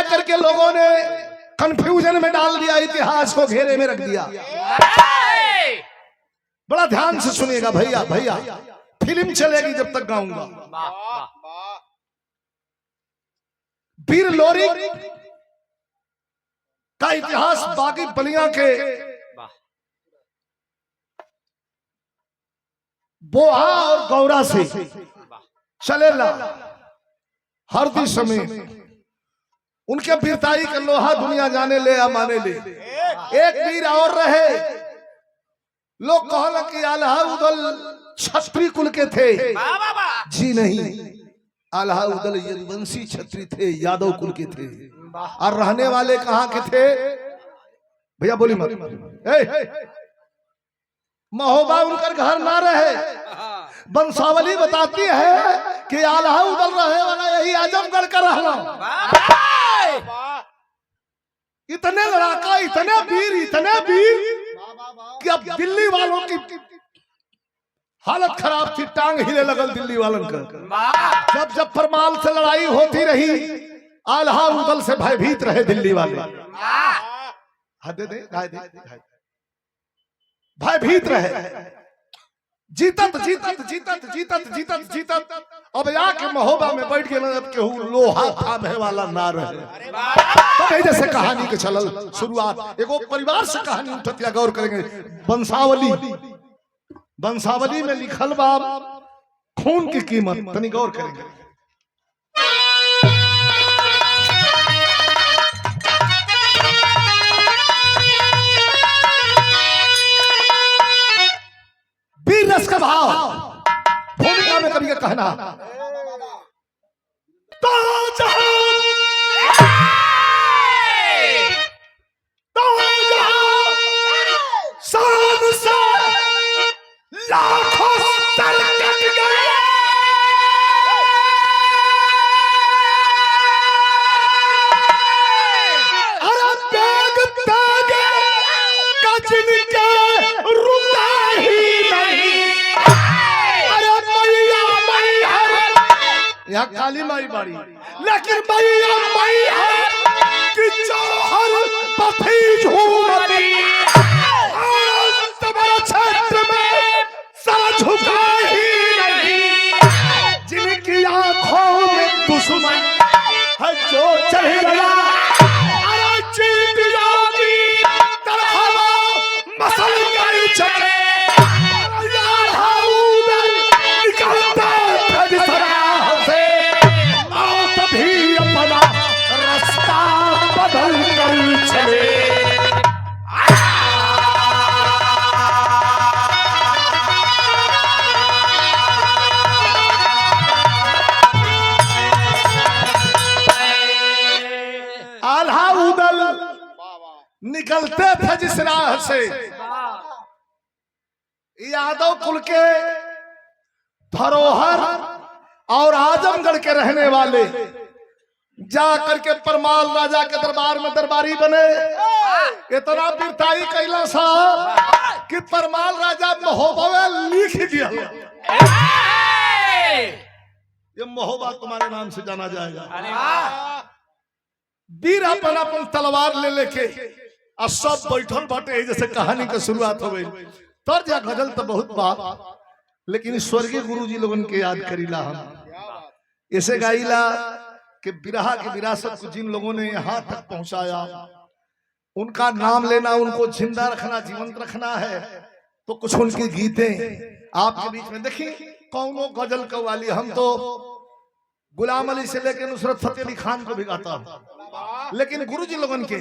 करके लोगों ने कंफ्यूजन में डाल दिया, इतिहास को घेरे में रख दिया। बड़ा ध्यान से सुनिएगा भैया, भैया फिल्म चलेगी जब तक गाऊंगा। वीर लोरी का इतिहास बागी बलिया के बोहा और गौरा से चलेला हर दिशा में। उनके वीरताई के लोहा दुनिया जाने ले या माने ले। एक वीर और रहे, लोग कहला कि अलाउद्दौल क्षत्रिय कुल के थे। जी नहीं, अलाउद्दौल यदुवंशी क्षत्रिय थे, यादव कुल के थे। और रहने वाले कहाँ के थे भैया? बोली मत। महोबा उनकर घर ना रहे। वंशावली बताती है कि अलाउद्दौल रहे वाला यही आजमगढ़ का रहना। इतने लड़ाका, इतने वीर कि अब दिल्ली वालों की हालत खराब थी, टांग हिले लगल दिल्ली वालों का। जब परमाल से लड़ाई होती रही, अलाउद्दौल से भयभीत रहे दिल्ली वाले। भयभीत रहे। जीतत अब आके महोबा में बैठ के केहू लोहा थामे वाला ना रहे। तो जैसे कहानी के चलल शुरुआत एगो परिवार से कहानी उठतिया, गौर करेंगे। वंशावली में लिखल बा खून की कीमत, तनी गौर करेंगे। वीर रस का भाव भूमिका में कभी का कहना, शान से लाखों सर कट गए। अरे बेग तागे कजन के रुका ही नहीं। अरे मैया यहाँ काली माई बाड़ी, लेकिन मैया कि जौहर पथी झूमती। तुम्हारे क्षेत्र में सर झुका ही नहीं। जिनकी आंखों में दुश्मन है जो चढ़ गया। अरे चींटियों की तरह मसल कर चले। निकलता है जिस राह से, मौत भी अपना रास्ता बदल कर चले। अलाउद्दौल निकलते थे जिस राह से, यादव कुल के धरोहर और आजमगढ़ के रहने वाले जा करके परमाल राजा के दरबार में दरबारी बने। इतना वीरताई कैला सा कि परमाल राजा महोबा में लिख दिया, ये महोबा तुम्हारे नाम से जाना जाएगा। वीर अपन अपन तलवार ले लेके और सब बैठल बाटे। जैसे कहानी की शुरुआत हो गई। तर्ज या गजल तो बहुत बात, लेकिन स्वर्गीय गुरु जी लोगन के याद करीला हम। ऐसे गाइला कि बिरहा की विरासत को जिन लोगों ने यहाँ तक पहुंचाया, उनका नाम लेना, उनको जिंदा रखना, जीवंत रखना है। तो कुछ उनके गीतें आपके बीच में देखिए। कौनो गजल कव्वाली, हम तो गुलाम अली से लेकर नुसरत फतेह अली खान को भी गाता हूं, लेकिन गुरु जी लोगन के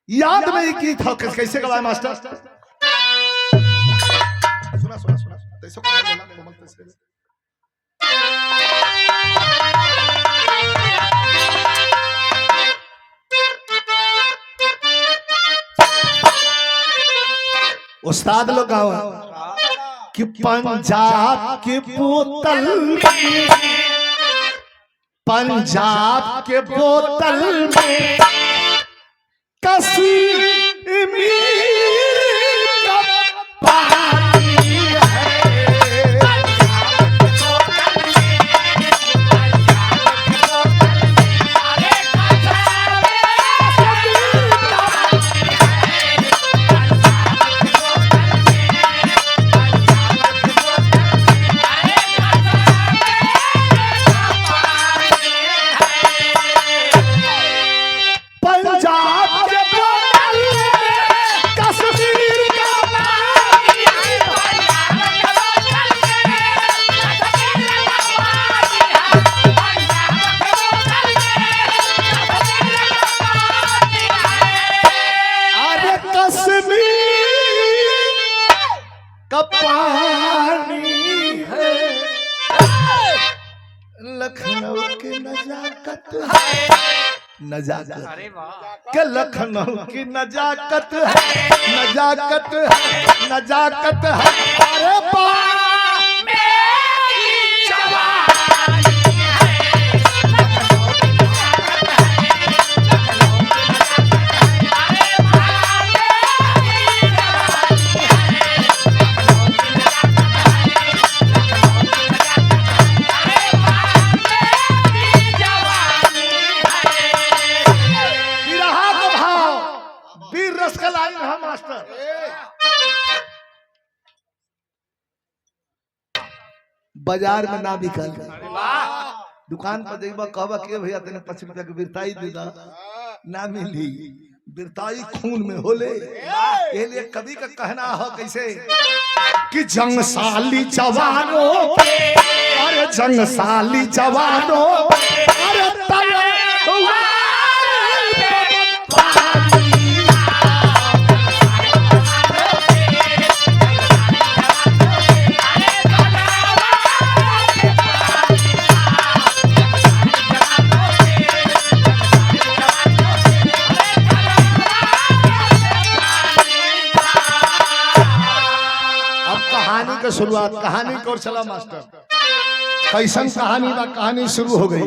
याद में एक गीत था। कैसे गवाए मास्टर? सुना सुना सुना तैसे कोमल तैसे। उस्ताद लोग गाओ कि पंजाब के बोतल में, पंजाब के बोतल में कश्मीर का पानी है। नजाकत। अरे वाह के लखनऊ की नजाकत है, नजाकत है, नजाकत है। अरे बाजार में ना बिकल, दुकान पर देखबा कहबा के भैया तेने 5 रुपया के बिरताई दे दा, ना मिली। बिरताई खून में होले। ये लिए कवि का कहना हो कैसे कि जंगसाली जवानों पे, अरे जंगसाली जवानों अरे के शुरुआत कहानी को चला मास्टर। कैसन कहानी बा, कहानी शुरू हो गई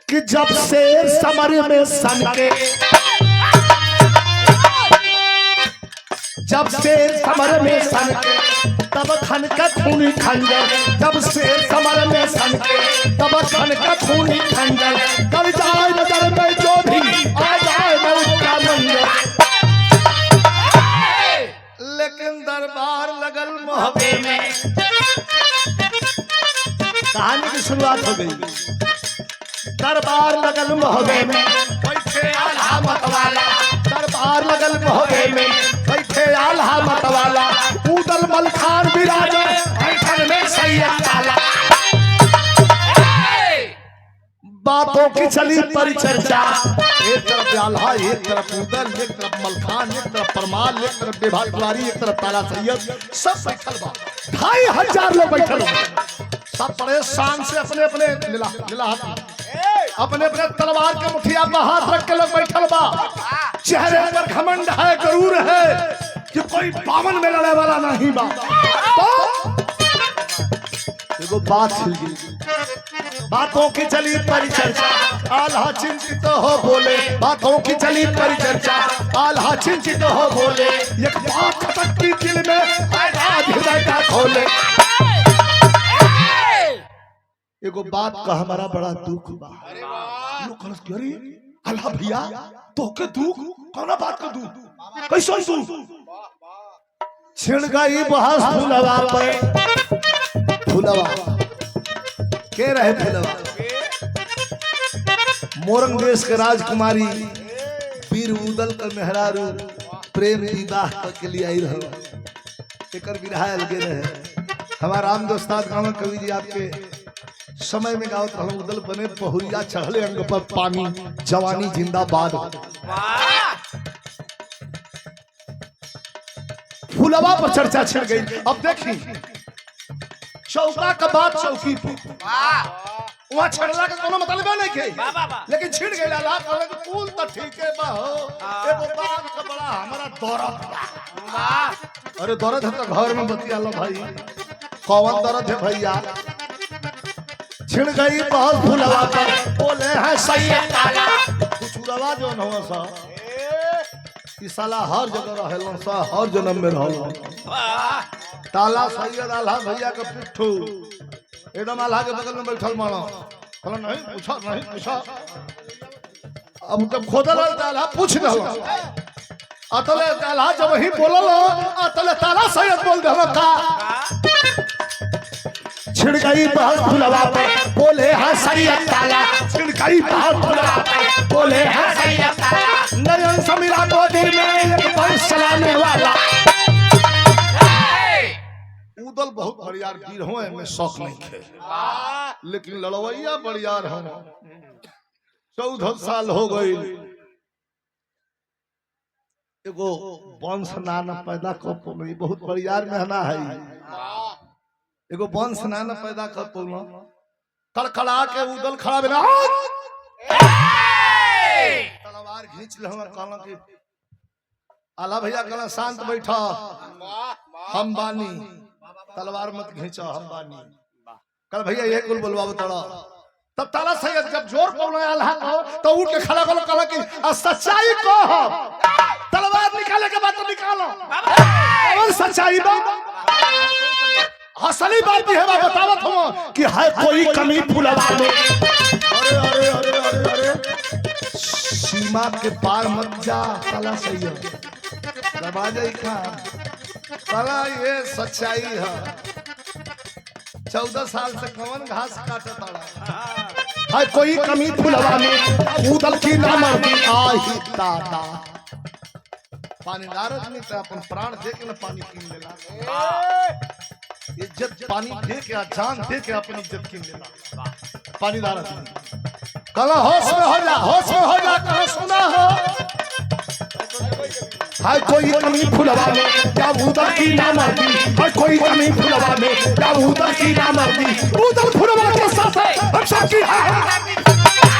कि जब शेर समर में सन के, जब शेर समर में सन के तब खन का खूनी खंजर, जब शेर समर में सन के तब खन का खूनी खंजर, कर जाए नजर में जो भी आ जाए मैं उसका मंजर। लेकिन दरबार लगल मोहब्बे में, कहानी की शुरुआत हो गई। दरबार लगल मोहब्बे में बैठे आल्हा मतवाला, दरबार लगल मोहब्बे में बैठे आल्हा मतवाला, उदल मलखान विराजे बैठन में सैयद ताला। बातों की चली परिचर्चा, एक तरफ आल्हा, एक तरफ उदल, एक तरफ मलखान, एक तरफ परमाल, एक तरफ विभाग तिवारी, एक तरफ ताला सैयद, सब बैठल बा। 2500 लोग बैठल बा, सब बड़े शान से अपने अपने अपने अपने तलवार के मुठिया पर हाथ रख के लोग बैठल बा। चेहरे पर घमंड है, गरूर है कि कोई 52 में लड़ने वाला नहीं बा। तो एगो बात छिल गई, बातों की चली परिचर्चा, आल्हा चिंतित हो बोले, बातों की चली परिचर्चा, आल्हा चिंतित हो बोले, एक बात खटकती दिल में हृदय का खोले। एगो बात का हमारा बड़ा दुख बा। अरे आल्हा भैया तो के दुख, कौन बात का दुख, कैसे दुख? छिड़ गई बहस फूलवा पे, फूलवा के रहे फूलवा, मोरंग देश के राजकुमारी वीर उदल का मेहरारू प्रेम विवाह के लिए आई रहो, एक विरहा अलगे रहे। हमारा राम दोस्ताद गाँव कवि जी आपके समय में गावत रहो, उदल बने पहुरिया चढ़ले अंग पर पानी, जवानी जिंदाबाद। फूलवा पर चर्चा छिड़ गई। अब देखी चौका का बात चौकी पे, वहाँ छड़ला का कोनो मतलब नहीं के, लेकिन छिड़ गई। अल्लाह कहले कि कुल तो ठीक है बा हो, एगो बात का बड़ा हमारा दर्द बा। अरे दर्द है तो घर में बतिया लो भाई, कौन दर्द है भैया? छिड़ गई बहुत फूलवा पर, बोले हैं सैयद ताला, कुछुरवा जो न हो सा ई साला हर जगह रहलन सा, हर जन्म में रहलन। ताला सैयद आल्हा भैया के पिट्ठू एकदम आल्हा के बगल में बैठल मानो, कहला नहीं पूछा, नहीं पूछा। अब जब खोदल आल्हा पूछ दहला, अतले आल्हा जब ही बोलल अतले ताला सैयद बोल दहला का। छिड़ गई बहुत फूलवा पे, बोले हाँ सैयद ताला, छिड़ गई बहुत फूलवा पे, बोले हाँ सैयद ताला, नयन समीरा गोदी में एक बहुत सलाने वाला। उदल बहुत बड़ियार वीर हो, में शौक नहीं खे, लेकिन लड़वैया बड़ियार हो। 14 साल हो गई, एगो वंश नाना पैदा कर पौनी, बहुत बड़ियार मेहना है। एगो वंश नाना पैदा कर पौना, कड़कड़ा के उदल खड़ा बिना खींच ले हम कहला कि आला भैया कहला शांत बैठा हम बानी तलवार मत खींचो हम बानी कल भैया ये कुल बोलवा तड़ा तब ताला सैयद जब जोर बोले अल्लाह को तो उठ के खड़ा बोलो कहला कि सच्चाई को तलवार निकाले के बाद तो निकालो और सच्चाई बा असली बात है बतावत हो कि है कोई कमी फुलवा में अरे सीमा के पार मत जा ताला सैयद दरवाजा ही खा ताला ये सच्चाई है 14 साल से कवन घास काटा ताड़ा है कोई कमी फुलवा में उदल की ना मरदी आही दादा पानी नारद में तो अपन प्राण दे के ना पानी पी लेला इज्जत पानी दे के जान दे के अपनी इज्जत की लेला पानी नारद में कला होश में हो जा कहां सुना हो हाय कोई कमी फुलवा में क्या उदल की ना मरदी हाय कोई कमी फुलवा में क्या उदल की ना मरदी उदल फुलवा के साथ हम सब की है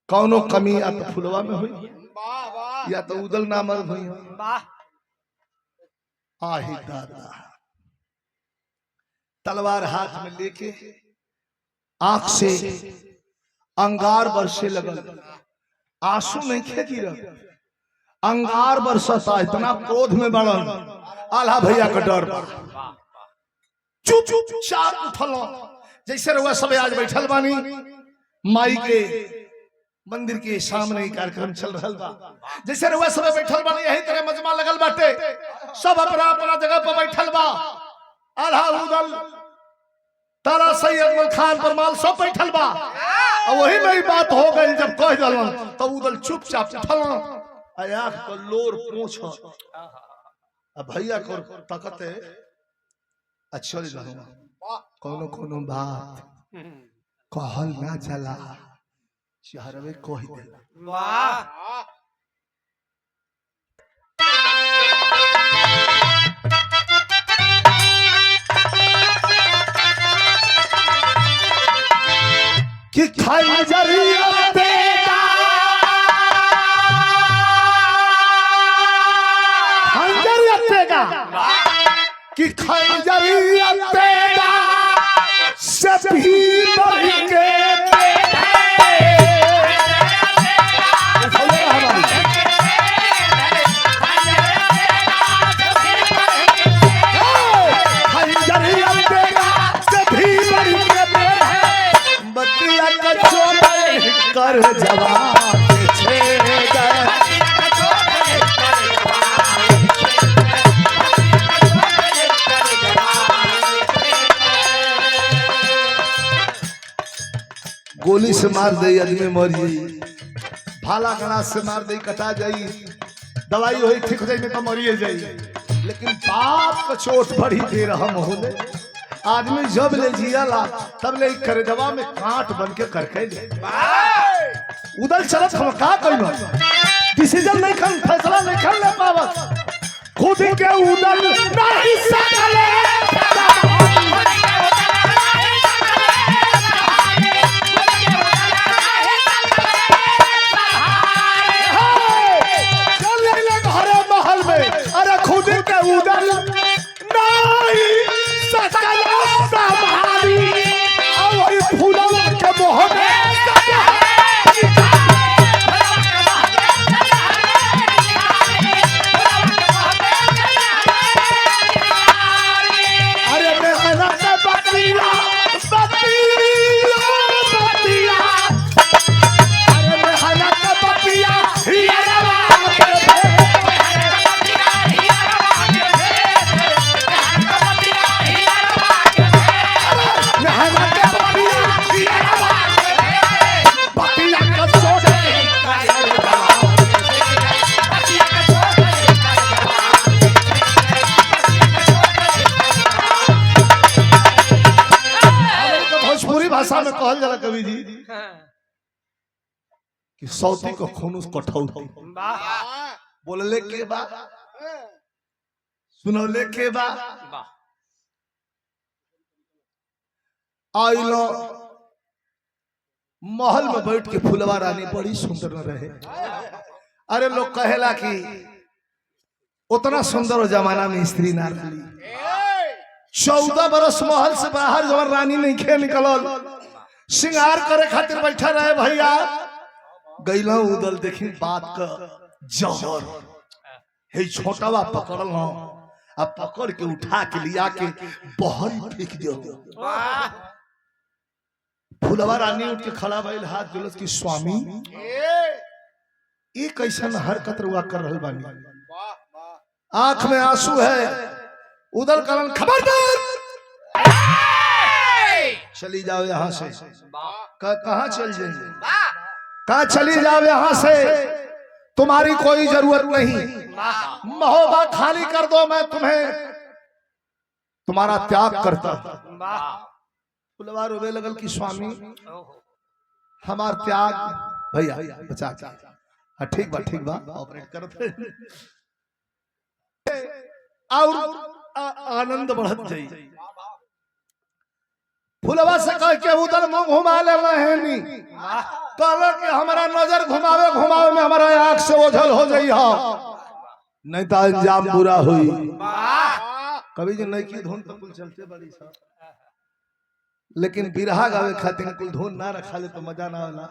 कौनो कमी या तो फुलवा में हुई या तो उदल ना मर्द हुई आही दादा तलवार हाथ में लेके आंख से अंगार बरसे लगल आंसू नहीं खेती रह अंगार बरसता इतना क्रोध में बढ़ल आल्हा भैया का डर चुप चुप चार उठल जैसे रहुआ सब आज बैठल बानी माई के मंदिर के सामने कार्यक्रम चल रहा बा जैसे रहुआ सब बैठल बानी यही तरह मजमा लगल बाटे सब अपना अपना जगह पर बैठल बा आल्हा उदल तारा सैयद मल खान परमाल सब बैठल बा और वही में बात हो गई जब कह दलन तो उदल चुपचाप उठल आंख को लोर पूछ अब भैया को ताकते अच्छा रहूं कोनो कोनो बात कहल ना चला शहरवे कह देला वाह कि खाई जरिया बेटा खंजरिया तेगा कि खाई जरिया बेटा सभी बढ़ के कर जवाब गोली से मार दे आदमी मर जाई भाला गलास से मार दे कटा जाई दवाई होई ठीक हो जाई तो मरिए जाई लेकिन बाप का चोट बड़ी दे रहा होले आदमी जब ले जियाला तब ले करे दवा में कांट बन के करके ले उदल चलत हम का कइनो डिसीजन नहीं कर फैसला नहीं कर ले पावत खुद के उदल नहीं सकले चल ले घरे महल में अरे खुद के उदल नहीं सकला संभाली और फूलों के मोह में भाषा में कहल जाला कवि जी कि सौती को खून उसको ठौती बोलले के बाद सुनौले के बा आइलो महल में बैठ के फुलवा रानी बड़ी सुंदर न रहे। अरे लोग कहेला कि उतना सुंदर जमाना में स्त्री ना रही। 14 बरस महल से बाहर जब रानी नहीं खे निकलल, श्रृंगार करे खातिर बैठा रहे भैया। गैला उदल देखी बात का जहर हे छोटावा पकड़ल न, अब पकड़ के उठा के लिया के बहरी फेंक दियो। फुलवा रानी उठ के खड़ा भइल, हाथ जोड़स की स्वामी ये कैसन हरकत रुआ कर रहल बानी। आंख में आंसू है। उदल कलन खबरदार, चली जाओ यहाँ से। कहाँ चल जाएंगे? कहाँ चली जाओ यहाँ से, तुम्हारी कोई जरूरत नहीं। महोबा खाली कर दो, मैं तुम्हें तुम्हारा त्याग करता। फुलवा रोवे लगल की स्वामी हमार त्याग भैया बचा। हाँ ठीक बा ऑपरेट करते और आनंद बढ़त जाई। फुलवा से कह के उधर मुंह घुमा ले रहनी, कहला कि हमारा नजर घुमावे में हमारा आंख से ओझल हो जाई हो, नहीं तो अंजाम बुरा हुई। कभी जो नहीं की धुन तो कुल चलते बड़ी सा, लेकिन बिरहा गावे खातिर कुल धुन ना रखा ले तो मजा ना होला।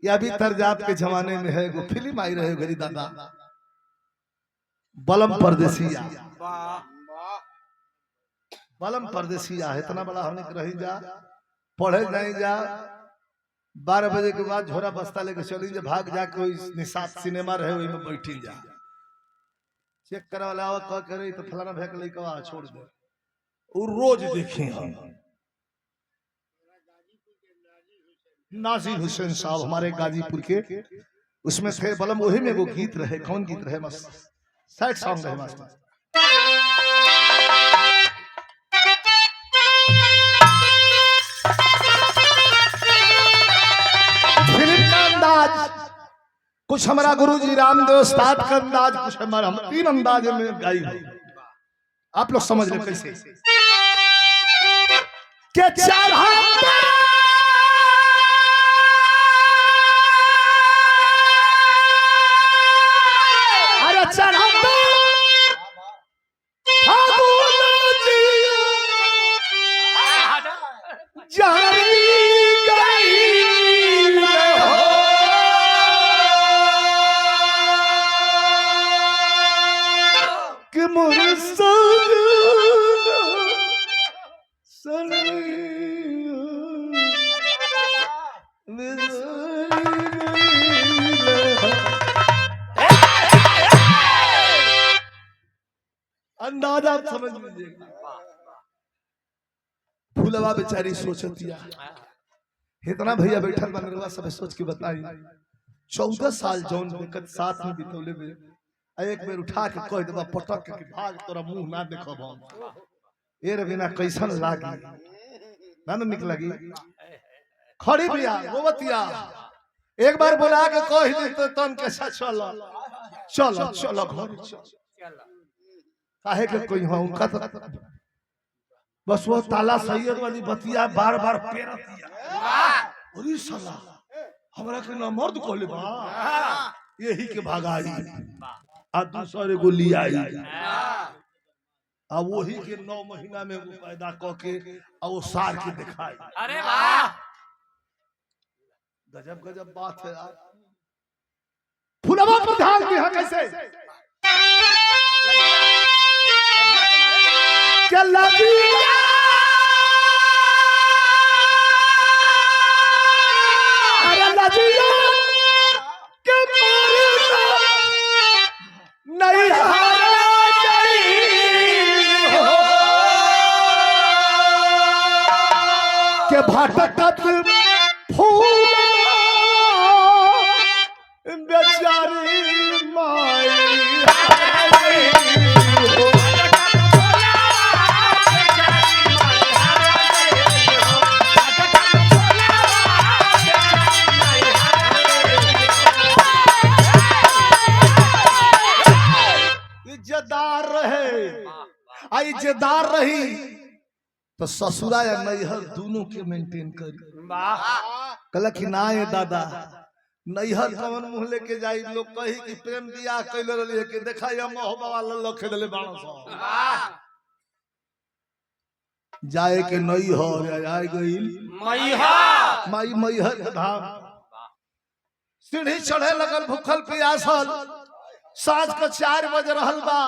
या भी तरजाब के जमाने में है वो फिल्म आई रहे गरी दादा बलम परदेसिया। बलम परदेसिया इतना बड़ा होने के रही जा, पढ़े नहीं जा, 12 बजे के बाद झोरा बस्ता लेके चली जा, भाग जा कोई निशात सिनेमा रहे वही में बैठी जा, चेक करा वाला कह करे तो फलाना भैया के लइका छोड़ दे। वो रोज देखे हम नाजिर हुसैन साहब हमारे गाजीपुर के, उसमें थे बलम। वही में वो गीत रहे, कौन गीत रहे? मस्त सैड सॉन्ग रहे मस्त। फिल्म का अंदाज कुछ हमारा गुरुजी रामदेव उस्ताद का अंदाज, कुछ हमारा, हम 3 अंदाज में गाई। आप लोग समझ ले कैसे के चढ़ा अंदाजा आप समझ लीजिएगा। फुलवा बेचारी सोचतिया इतना भैया बैठल बनरवा सब सोच के बताई 14 साल जौन दिक्कत साथ में बितौले बे, एक बेर उठा के कह देबा पटक के भाग, तोरा मुंह ना देखब हम। ए रे बिना कैसन लागी ना निक लगी। खड़ी बिया रोवतिया, एक बार बुला के कह दे तो तन के साथ चलो चलो चलो घर चलो। काहे के कोई हो उनका तो बस वो ताला सैयद वाली बतिया बार बार पेरतिया। अरे साला हमरा के ना मर्द कहले बा, यही के भागाई आ दूसरे को लिया आ वही के 9 महीना में वो पैदा क के आ वो सार के दिखाई। अरे वाह गजब गजब बात है यार। फुलवा पर ध्यान दिया कैसे क्या लगी अरे लजिया के मारे नहीं हारा नहीं हो के भटकत फूल बेचारी माई इज्जतदार रहे आई जेदार रही तो ससुरा या नैहर दोनों के मेंटेन करी। कहला कि ना ये दादा नैहर कौन मुंह लेके जाई लोग कही कि प्रेम बियाह कैले रही कि देखा या मोहब्बा वाला लोग खेले बाणो जाए के नैहर आए गई माई मैहर धाम सीढ़ी चढ़े लगल भूखल प्यासल साँझ को 4 बज रहल बा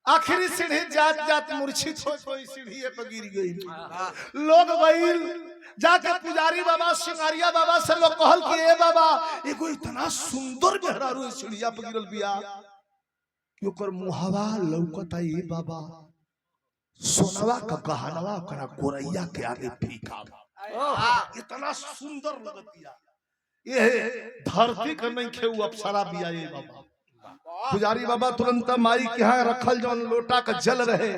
आखिरी सीढ़ी जात जात मूर्छित हो सीढ़ी पर गिर गई। लोग गईल जाके पुजारी बाबा सिंगारिया बाबा से लोग कहल कि ए बाबा एगो इतना सुंदर मेहरारू सीढ़िया पर गिरल बिया कि ओकर मुहावा लौकता ए बाबा सोनवा का गहनवा ओकरा गोरैया के आगे फीका इतना सुंदर लगतिया ये धरती का नहीं खेऊ अप्सरा बिया ए बाबा। पुजारी बाबा तुरंत माई के यहाँ रखल जौन लोटा का जल रहे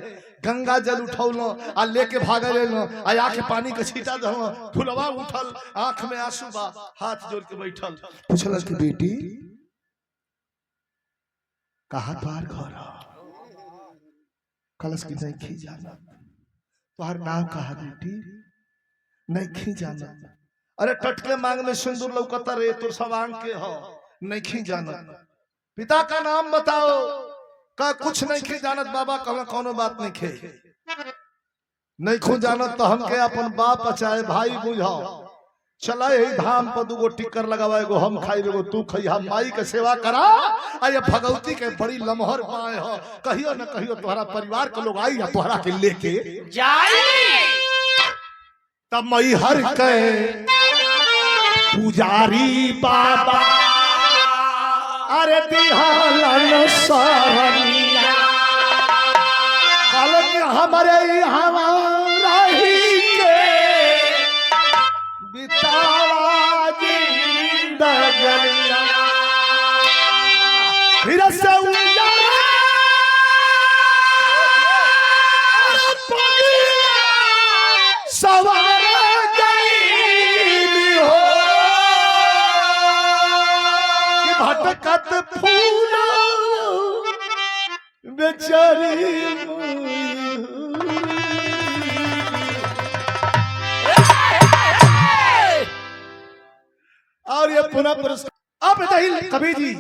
गंगा जल उठौलो आ लेके भागे लेलो आ आके पानी के छीटा दहो फुलवा उठल आंख में आंसू बा हाथ जोड़ के बैठल पूछल कि बेटी कहाँ तोहार घर कलश की नहीं खी जाना तोहार नाम कहा बेटी नहीं खी जाना अरे टटके मांग में सिंदूर लौकता रे तो सवांग के हो नहीं खी जाना पिता का नाम बताओ का कुछ नहीं खे जानत बाबा कहला कोनो बात नहीं खे नहीं खो जानत तो हमके अपन बाप चाहे भाई बुझाओ चला यही धाम पर 2 टिक्कर लगावा एगो हम खाई एगो तू खइहा माई के सेवा करा आ ये भगवती के बड़ी लमहर पाए हो कहियो न कहियो तुम्हारा परिवार के लोग आई या तुम्हारा के लेके जाई तब मई हर के पुजारी बाबा अरे दिहालन सरनिया कल के हमारे हमारा ही के बितावा जिंदगनिया फिर से उजाला सवार गई हो भटकत फूला बेचारी और ये पुनः पुरस्कार अब बताइए कभी जी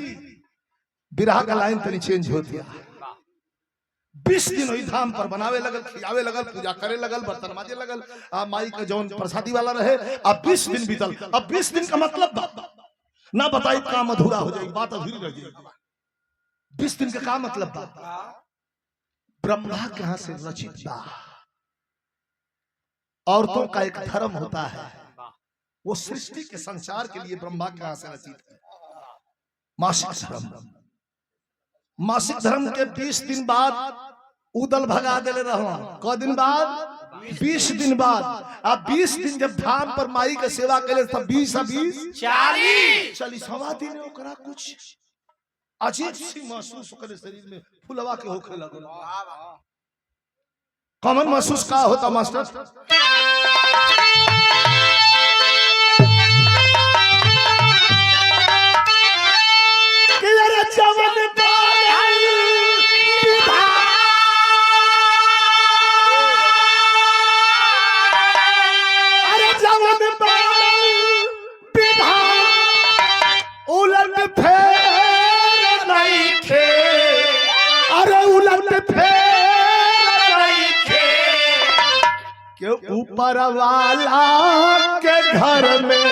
बिरहा का लाइन तनी चेंज हो दिया 20 दिन वही धाम पर बनावे लगल खियावे लगल पूजा करे लगल बर्तन माजे लगल माई का जौन प्रसादी वाला रहे अब 20 दिन बीतल अब 20 दिन का मतलब ना बताई काम अधूरा हो जाएगी बात अधूरी रह जाएगी 20 दिन का काम मतलब ब्रह्मा के यहाँ से रचित बा औरतों का एक धर्म होता है वो सृष्टि के संसार के लिए ब्रह्मा के यहाँ से रचित है मासिक धर्म के 20 दिन बाद उदल भगा देले रहो क दिन बाद 20 दिन बाद अब 20 दिन जब धाम पर माई के सेवा करे तब 20 40 दिन ओकरा कुछ अजीब सी महसूस करे शरीर में फुलवा के होखे लगल कॉमन महसूस का होता मास्टर कि यार जवन ऊपर वाला के घर में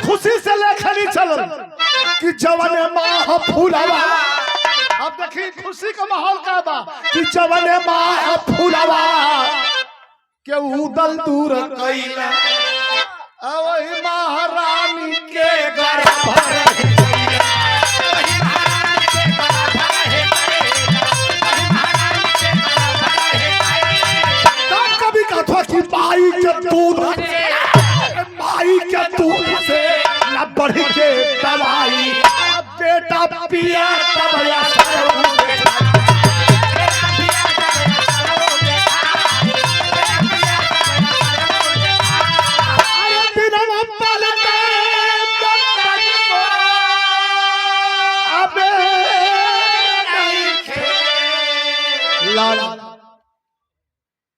खुशी से लेखनी चलो कि जवन माह फूलवा अब देखिए खुशी का माहौल का बा कि जवन माह फूलवा के उदल दूर कइला वही महारानी के घर तब कभी कथा कि माई के दूध के दूध से न बढ़ के दवाई, अब बेटा पिया तब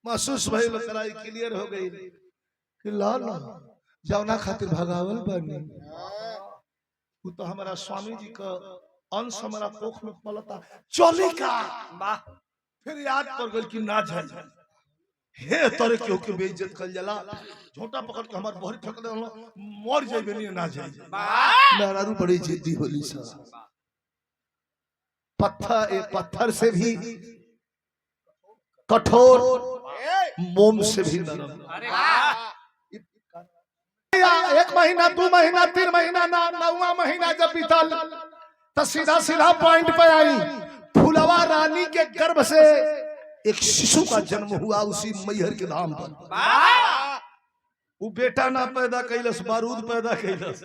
महसूस भइल, कराई क्लियर हो गई कि लाल जौना खातिर भगावल बनी वो तो हमारा स्वामी जी का अंश हमारा कोख में पलता चली का। फिर याद पड़ गई कि ना जाए हे तोरे क्यों के बेइज्जत कर जाला, झोटा पकड़ के हमार बहरी ठक दे मर जाइबे नहीं ना जाए। नारारू बड़ी जिद्दी होली सा, पत्थर से भी कठोर, मोम से भी नरम। एक महीना, 2 महीना, 3 महीना, 9वां महीना जब बीतल तो सीधा सीधा पॉइंट पे आई। फुलवा रानी के गर्भ से एक शिशु का जन्म हुआ उसी मैहर के धाम पर। वो बेटा ना पैदा कैलस, बारूद पैदा कैलस।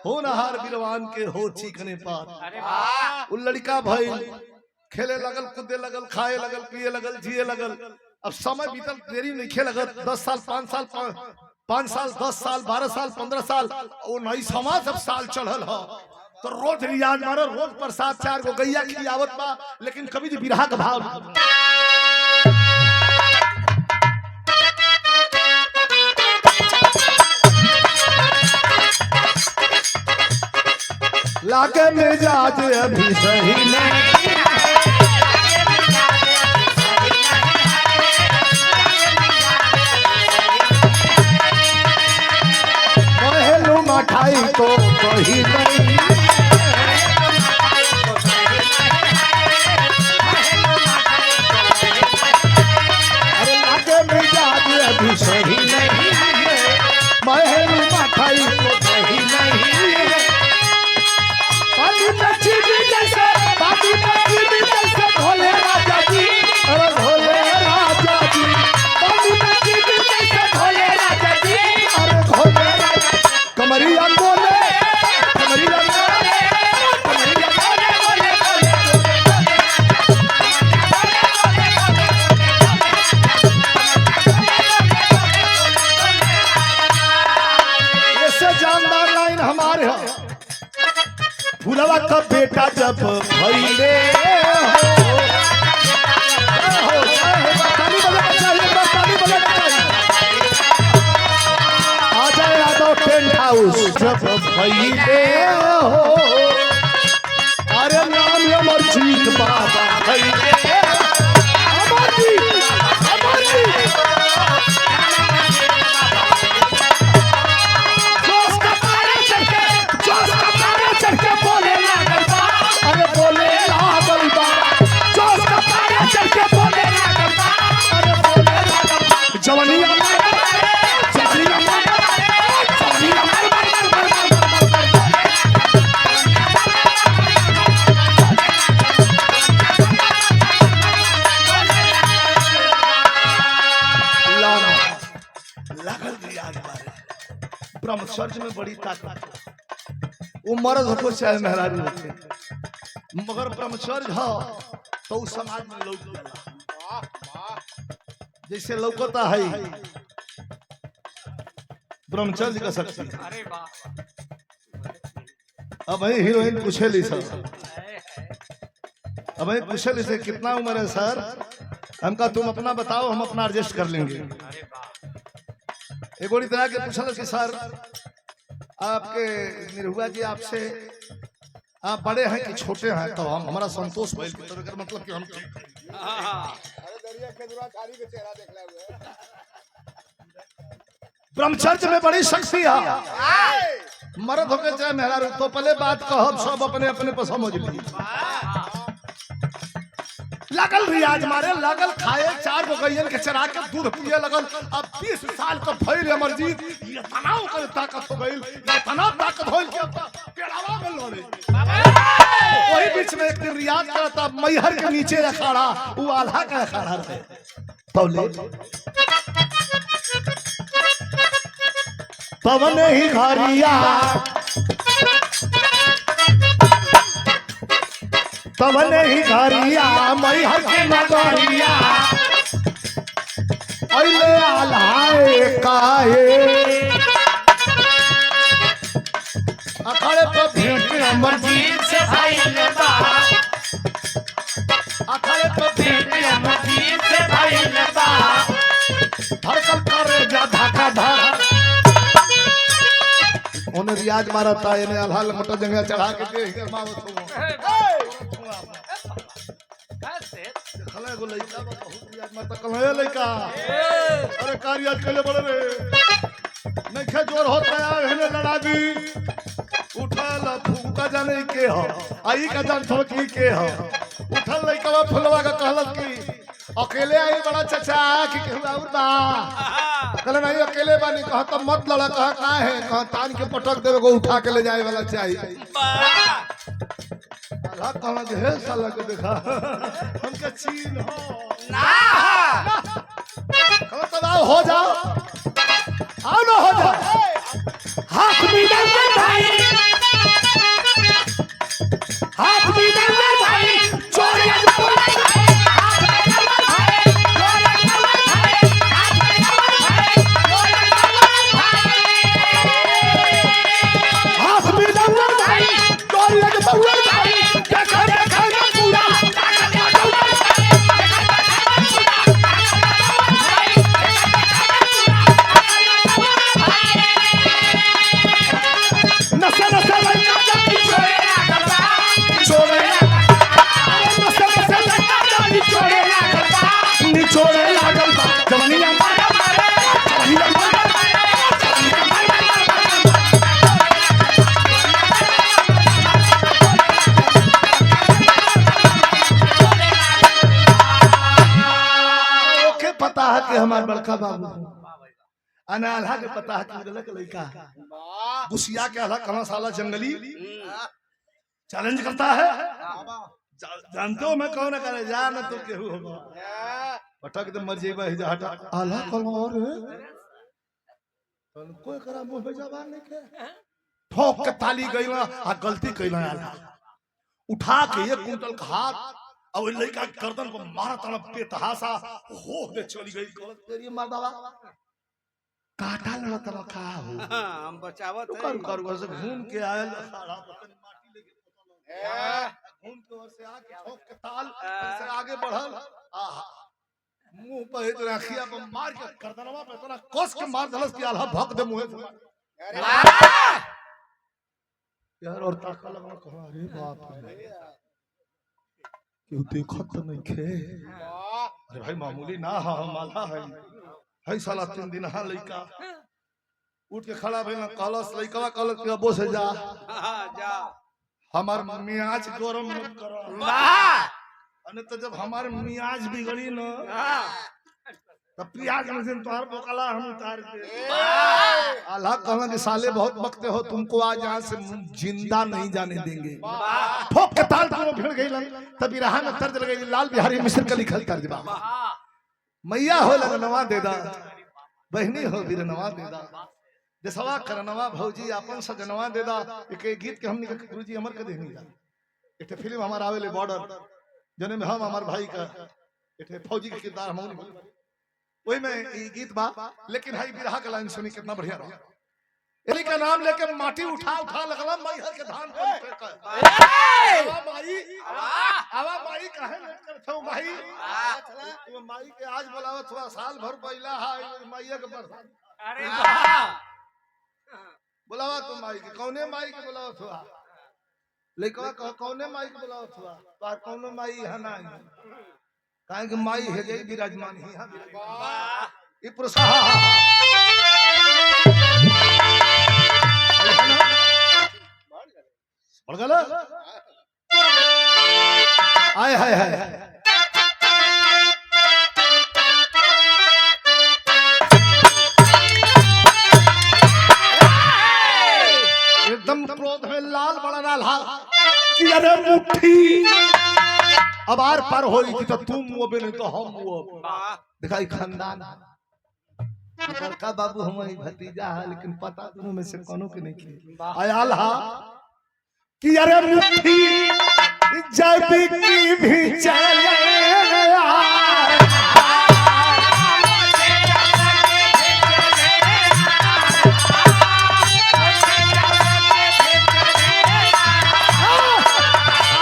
हो नहार बिरवान के हो चिकने पार। वो लड़का भइल, खेले लगल, कूदे लगल, खाए लगल, पिए लगल, जिए लगल। अब समय बीतल, देरी नहीं खे लगल। 10 साल, 5 साल, 5 साल, 10 साल, 12 साल, 15 साल, वो 19वां जब साल चढ़ल हो तो रोज रियाज मारो, रोज प्रसाद 4 गो गैया खियावत बा, लेकिन कभी भी बिरहा का भाव लाके मिजाज अभी सही नहीं, महलू मठाई तो कही नहीं, अरे लाके मिजाज अभी सही नहीं, महलू मठाई तो कही नहीं। भोले राजा जी, अरे भोले राजा जी, भोले राजा जी, अरे भोले राजा। कमरिया बोले, कमरिया बोले, कमरिया बोले, बोले बोले। ऐसे जानदार लाइन हमारे हो। फुलवा का बेटा जब भइले आ जाए यादव टेंट हाउस जब भइले हो, अरे नाम अमरजीत बाबा भइले, ब्रह्मचर्य में बड़ी ताकत। वो मर्द हो चाहे मेहरारू होते, मगर ब्रह्मचर्य हो तो उस समाज में लौक जाला। जैसे लौकता है ब्रह्मचर्य का शक्ति। अब हीरोइन पूछेली सर, अब पूछेली से कितना उम्र है सर? हमका तुम अपना बताओ, हम अपना एडजस्ट कर लेंगे। एक गोड़ी तरह के पूछल कि सर आपके निरहुआ जी आपसे आप बड़े हैं कि छोटे हैं? तो हम हमारा संतोष भइल कि तोरे मतलब कि हम ब्रह्मचर्य में बड़ी शक्ति है। मर्द होके चाहे मेहरारू, तो पहले बात कहब सब अपने अपने पर समझ ली। लगल रियाज मारे, लगल खाए, 4 गो गैयन के चरा के दूध पिए लगल। अब 20 साल का भइल अमरजीत, ये तनाव कर ताकत हो गइल, ये तनाव ताकत होइल के पेड़ावा में लड़े। वही बीच में एक दिन रियाज करता मैहर के नीचे अखाड़ा, वो आल्हा का अखाड़ा रहे। पवन ही घरिया पवन ही घरिया मई हर के नगरिया अइले आलाए काहे अखाड़े पर भेंट अमरजीत से भाई ने बा अखाड़े पर भेंट अमरजीत से भाई ने बा धड़कन करे जा धाका धाक उन्हें रियाज मारा था इन्हें अल्लाह लमटा जंगा चढ़ा के दे मावत हो खले को लइका बहुत रियाज मारता कलहे लइका अरे कार्य कले बड़े रे नहीं खे जोर होता है इन्हें लड़ा दी उठल फूका जाने के हो आई का जान ठोकी के हो उठल लइका फुलवा का कहलत की अकेले आई बड़ा चचा कि केहू और बा कहले नहीं अकेले बानी कहा तो मत लड़ा कहा का है कहा तान के पटक देवे को उठा के ले जाए वाला चाहिए अल्लाह कहला के हे साला के देखा हमके चीन हो ना कहला तो आओ हो जाओ आओ ना हो जाओ हाथ मिला भाई हाथ मिला भाई चोरिया हमारे बड़का बाबू अनाल्हा के पता है कि गलत लड़का गुसिया के अल्लाह कहां साला जंगली चैलेंज करता है जानते हो मैं कौन करे जा ना तो केहू होगा पटक दे मर जेबा ही जा हटा अल्लाह कौन और कोई करा मुंह पे जबान नहीं के ठोक के ताली गईला आ गलती कइला अल्लाह उठा के एक कुंटल का हाथ अब लड़का गर्दन को मारा तना बेतहासा हो दे चली गई तेरी मर्दावा काटा लड़ा तना का हो हम बचावत है कर से घूम के आयल सारा बतन माटी लेके घूम के और से आके ठोक के ताल से आगे बढ़ल आहा मुंह पे एक राखिया पे मार के गर्दनवा पे तना कस के मार दलस की आल्हा भक दे मुंह से यार और ताका लगा कहा अरे बाप रे क्यों देखा तो नहीं खे अरे भाई मामूली ना हा माला है साला 3 दिन हा लइका उठ के खड़ा भइल कहलस लइका कहलस कि अबो से जा जा हमार मियाज गरम मत करो वाह अने तो जब हमार मियाज बिगड़ी न तब प्याज में से तोहर बोकला हम उतार के अल्लाह कहला कि साले बहुत बकते हो तुमको आज यहाँ से जिंदा नहीं जाने देंगे ठोक के ताल दोनों भिड़ गई तब रहा में तर्ज लगी लाल बिहारी मिश्र का लिखल तर्जमा मैया हो लनवा दे दा बहनी हो बिरनवा दे दा देसवा करनवा भौजी अपन सजनवा दे दा एक गीत के हमनी के गुरुजी अमर के देनी दा एक फिल्म हमार आवेले बॉर्डर जने में हम हमार भाई का एक फौजी के किरदार हम वही में ये गीत बा लेकिन हाई बिरहा का लाइन सुनी कितना बढ़िया रहा एली का नाम लेके माटी उठा उठा लगला माई हर के धान पर आवा माई काहे लेट कर छौ माई तू माई के आज बुलावत थोड़ा साल भर पहला है माईया के पर अरे वाह बुलावा तू माई के कौने माई के बुलावत हुआ लेकिन कौने माई के बुलावत हुआ पर कौनो माई है ना काहे कि माई है गई विराजमान ही हां वाह ई प्रोत्साह बढ़ गला आय हाय हाय एकदम क्रोध में लाल बड़ा लाल कि अरे मुट्ठी अब आर पार होई कि तो तुम वो भी नहीं तो हम वो दिखाई खानदान बड़का बाबू हमारी भतीजा है लेकिन पता दोनों में से कोनो के नहीं की आयाल हा कि अरे मुट्ठी जब की भी चले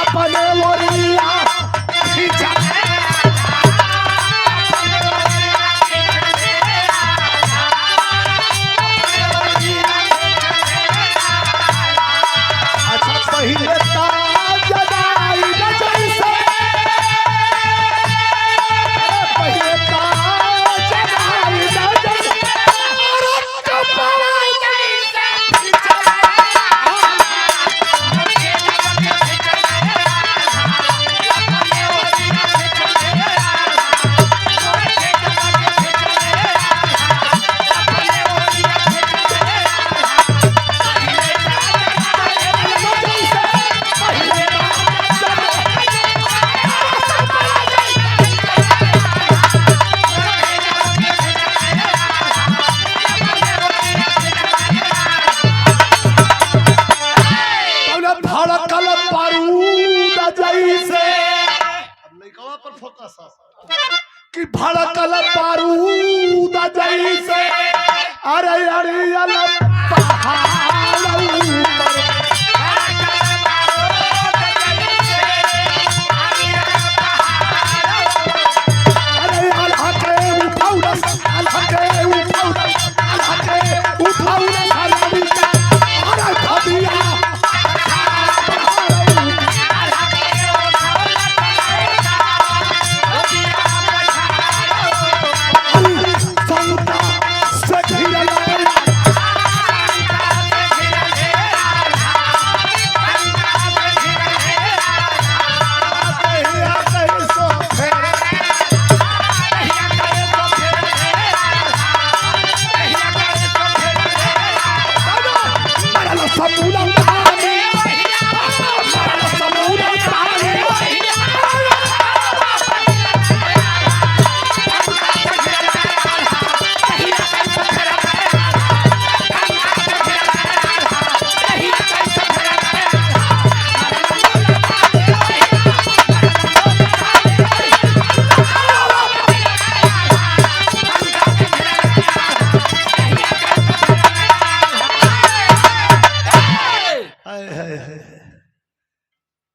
अपने मोरिया पहले जगाई न जैसे पहले जगाई न जैसे धड़कल बारूद जैसे पर फोकस कि भड़कल बारूद जैसे अरे अरे पहाड़ ऊपर अरे अल्लाह के उठाऊ अल्लाह के उठाऊ अल्लाह के उठाऊ अरे भदिया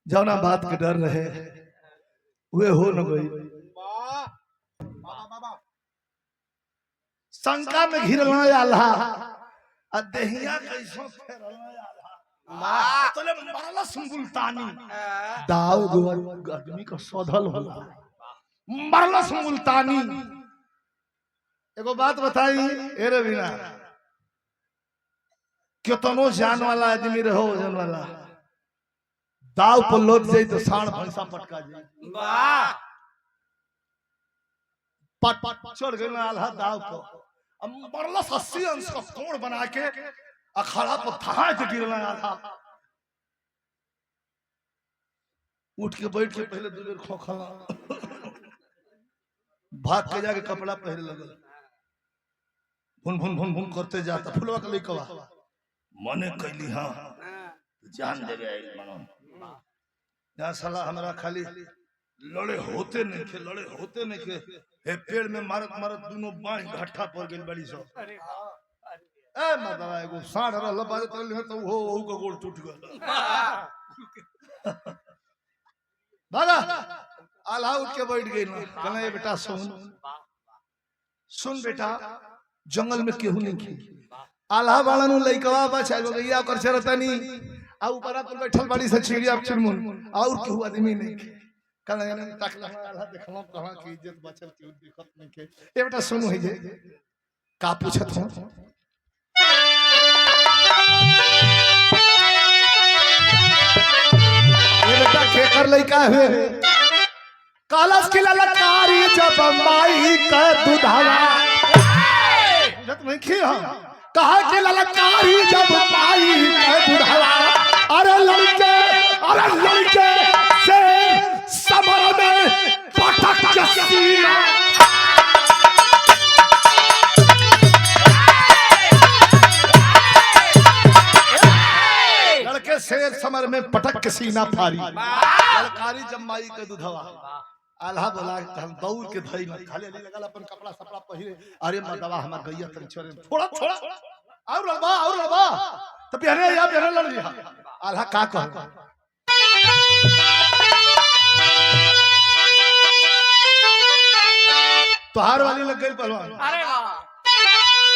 जौना बात के डर रहे वे हो न गई शंका में घिरला आल्हा आ देहिया कैसो फेरला आल्हा तोले मारला सुमुल्तानी दाऊ गोर आदमी का सौधल होला मारला सुमुल्तानी एगो बात बताई एरे बिना कितनो जान वाला आदमी रहो वजन वाला दाव पर लौट जाए तो साढ़ भैंसा पटका जाए पट पट चढ़ गए आल्हा दाव पर मरला 80 अंश का कोण बना के अखाड़ा पर था गिरना आल्हा उठ के बैठ के पहले 2 बेर खोखला भाग के जाके कपड़ा पहन लगल भुन भुन भुन भुन करते जाता फुलवा के लेकवा मने कैली हां जान देवे आई मनो या साला हमरा खाली लड़े होते नहीं के हे पेड़ में मारत मारत दोनों बांह घट्टा पड़ गेल बड़ी सो ए माता एगो साढ़ रहल बाजे तले तो हो के गोड़ टूट गल भागा आल्हा उठ के बैठ गई ना कहले बेटा सुन बेटा जंगल में केहू नहीं की आल्हा वाला नु लइकवा बचा गइया कर चरतनी आ ऊपर पर बैठल बड़ी से चिड़िया चुनमुन और केहू आदमी नहीं के कहले ने तकला आल्हा देखलो कहां की इज्जत बचल केहू दिखत नहीं के ए बेटा सुनो है जे का पूछत हो ये बेटा के कर लइका है कालस की ललकारी जब माई का दुधावा जत नहीं खे हम कहा कि ललकारी जब माई का दुधावा अरे लड़के से समर में पटक के सीना शेर समर में पटक के सीना फारी ललकारी जम्माई के दुधवा आल्हा बोला हम दौड़ के धई में खाली अली लगल अपन कपड़ा सपड़ा पहिरे अरे मर्दवा हमर गैया तन छोरे थोड़ा थोड़ा और रबा तो पहने या पहने लड़ लिया आल्हा का कह तोहार वाली लग गई पहलवान अरे वाह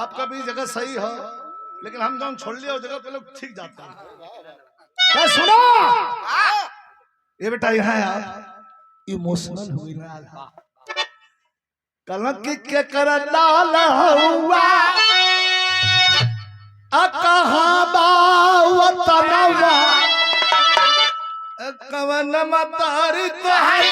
आपका भी जगह सही है लेकिन हम जब छोड़ लिया जगह पे लोग ठीक जाते हैं क्या सुनो ये बेटा यहाँ यार इमोशनल हुई ना कलंक के कर डाल हुआ कहाँ बावतनवा कवन मतारी तो है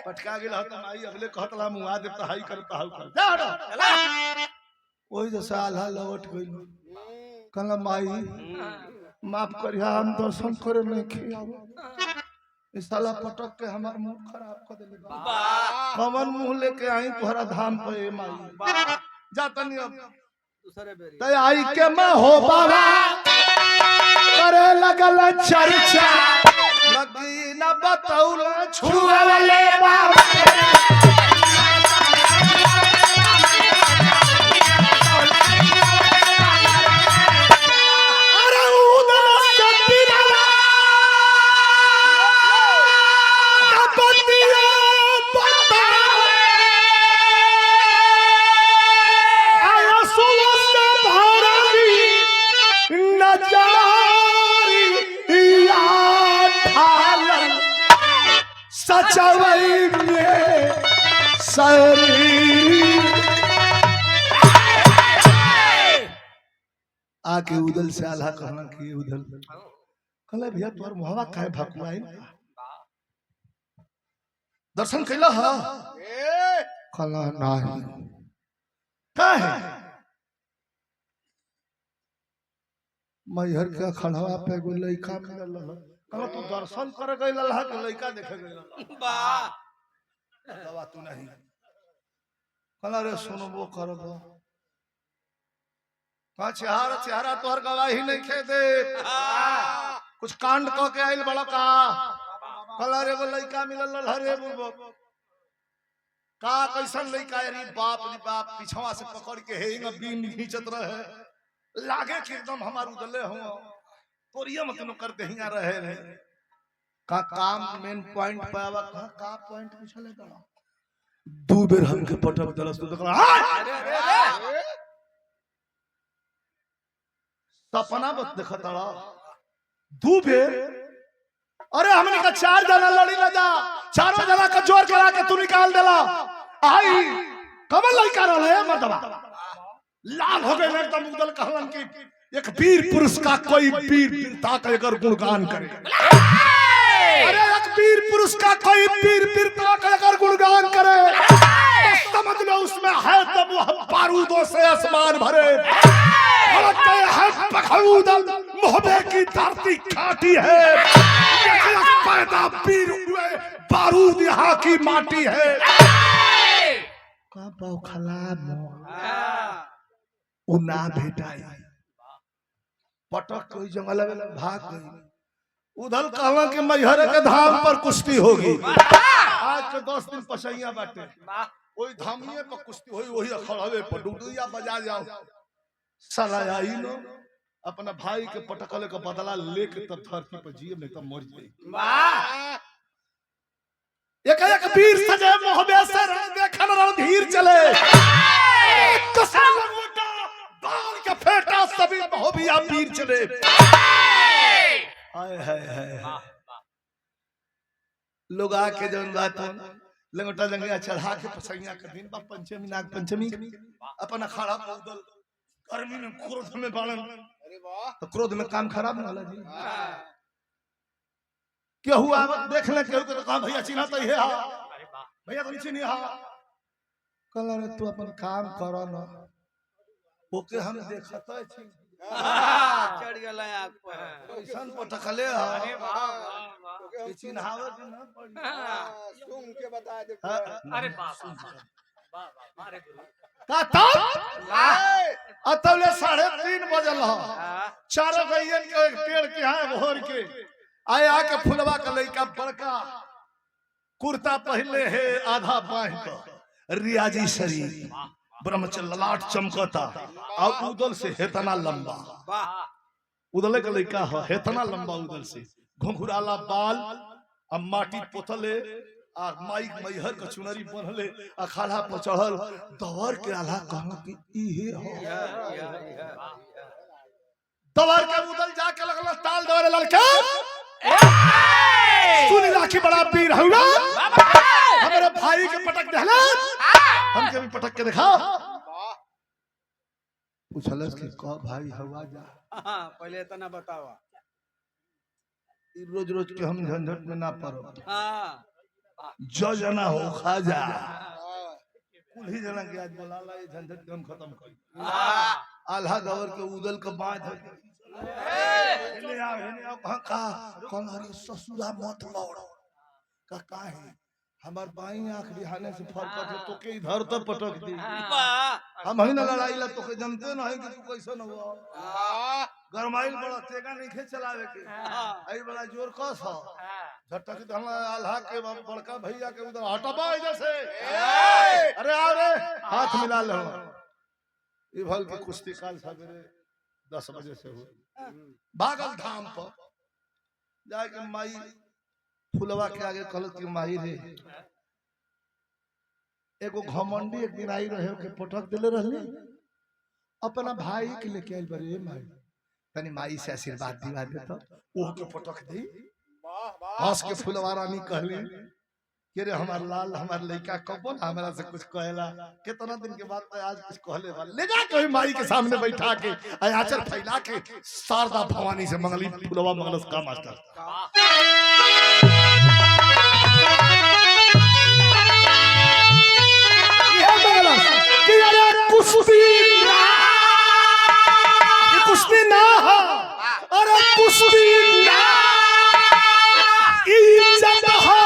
पटका गेल हत माई अगले कहतला मुआ दे त हाई करता हाउ कर जा हट ओई जैसा आल्हा लौट गइल कहला माई माफ करिया हम दर्शन करे नहीं खियाव इस साला पटक के हमार मुंह खराब कर देले कमन मुंह लेके आई तोहरा धाम पे माई जा तनी अब दूसरे बेरी तय आई के मैं हो बाबा करे लगल चर्चा लगी न बतौल छुअले बाबा अरे उदल सतीला कपतिया पता आया सुलस भरली नजारी या सचवई में शरीर आके उदल से आल्हा कहना कि उदल कहले भैया तोर मुहवा काहे भकुआई दर्शन कैला ह कहला नाही काहे मैहर के खड़वा पे एगो लइका मिलल ह कहला तू दर्शन करे गइल ह के लइका देखे गइल वाह दवा तू नहीं कहला रे सुनबो करबो का चेहरा तोहर गवाही नहीं खे दे कुछ कांड क के आइल बड़ा का कहला रे एगो लइका मिलल हरे बुबो का कैसन लइका रे बाप रे बाप पिछवा से पकड़ के हेंग बीन खींचत रहे लागे कि एकदम हमार उदले हो तोरिया मत न कर देहिया रहे रे का काम मेन पॉइंट पे आवा का पॉइंट पूछले का दू बेर हमके पटक दलस तो सपना मत देखता दू बेर अरे हमने का 4 जना लड़ी ना जा चारों जना का जोर करा के तू निकाल देला आई कमल लड़का रहे मर्दवा लाल हो गए एकदम उदल कहलन कि एक वीर पुरुष का कोई वीर वीरता का अगर गुणगान करे अरे एक वीर पुरुष का कोई वीर वीरता का अगर गुणगान करे तो समझ लो उसमें है तब वह बारूदों से आसमान भरे मोहब्बे की धरती खाटी है पैदा वीर हुए बारूद यहाँ की माटी है उना भेटाई पटक कोई जंगल में भाग गई उधर कहला कि मैहर के धाम पर कुश्ती होगी आज के 10 दिन पसैया बाटे वही धामिये पर कुश्ती हुई, वही अखड़वे पर डुडुया बजा जाओ। साला आई नो अपना भाई के पटकले का बदला लेके तब धरती पर जिए, नहीं तो मर जाए। वाह एक एक वीर सजे मोहबे से देखन रणधीर चले, कसम मोटा बाल के फेटा सभी मोहबिया वीर चले। हाय हाय हाय लोग आके जौन बात लंगोटा लंगिया चढ़ा के पसैया के दिन बा पंचमी नाग पंचमी अपन अखाड़ा में उदल गर्मी में क्रोध में बालन। अरे वाह तो क्रोध में काम खराब ना होला जी। क्या हुआ देख ले केहू के तो कहा भैया चिन्हा तो ये हा भैया तो चिन्ही हा कल रे तू अपन काम करो ना ओके हम देखत छी चढ़ गया आग पर कैसन पटकले हा अरे वाह वाह वाह चिन्हावत ना पड़ी सुन के बता दे अरे वाह वाह वाह अरे गुरु का तब अतले 3:30 बजल हा चारों गइयन के एक पेड़ के यहाँ भोर के आए आके फुलवा का लइका बड़का कुर्ता पहले है आधा बाह का रियाजी शरीर ब्रह्मचर्य ललाट चमकता और उदल से हेतना लंबा उदले का लइका हेतना लंबा उदल से घुंघराला बाल अब माटी पोतले आ माइक मैहर का चुनरी बनले अखाड़ा पर चढ़ल दवर के आला कहला कि इहे हो दवर के उदल जाके लगल ताल दवर लड़के सुनी राखी बड़ा पीर हुआ हमारे भाई के पटक दहला हम के भी पटक के दिखा पूछलस कि का भाई हवा जा पहले इतना बतावा रोज रोज के हम झंझट में ना पड़ो हाँ जो जना हो खा जा कुल्ही जना के आज बोलाला ये झंझट के हम खत्म कर आल्हा गवर के उदल के बांध हेने आओ का कौन हरी ससुरा मत लौड़ का काहे हमार बाई आंख बिहाने से फरक है तो के इधर तो पटक दी हम ही ना लड़ाई ला तो के जानते ना है कि तू कैसन हुआ गरमाइल बड़ा तेगा नहीं खे चलावे के आई बड़ा जोर कस ह झटक तो हम आल्हा के बड़का भैया के उधर हटबा इधर से अरे आओ रे हाथ मिला लो ई भल के कुश्ती काल सवेरे 10 बजे से हो भागल धाम पर जाके माई फुलवा के आगे कहल कि माई रे एगो घमंडी एक दिन आई रहे के पटक देले रहले अपना भाई के लेके आइल बरे माई तनी माई से आशीर्वाद दिवा दे तो ओह के पटक दी हंस के फुलवा रानी कहली कि रे हमार लाल हमार लइका कबो ना हमरा से कुछ कहेला कितना दिन के बाद तो आज कुछ कहले वाला ले जा कहीं माई के सामने बैठा के आचर फैला के शारदा भवानी से मंगली फुलवा मंगलस का मास्टर ये मंगलस कि अरे कुश्ती ना अरे कुश्ती ना इज्जत हो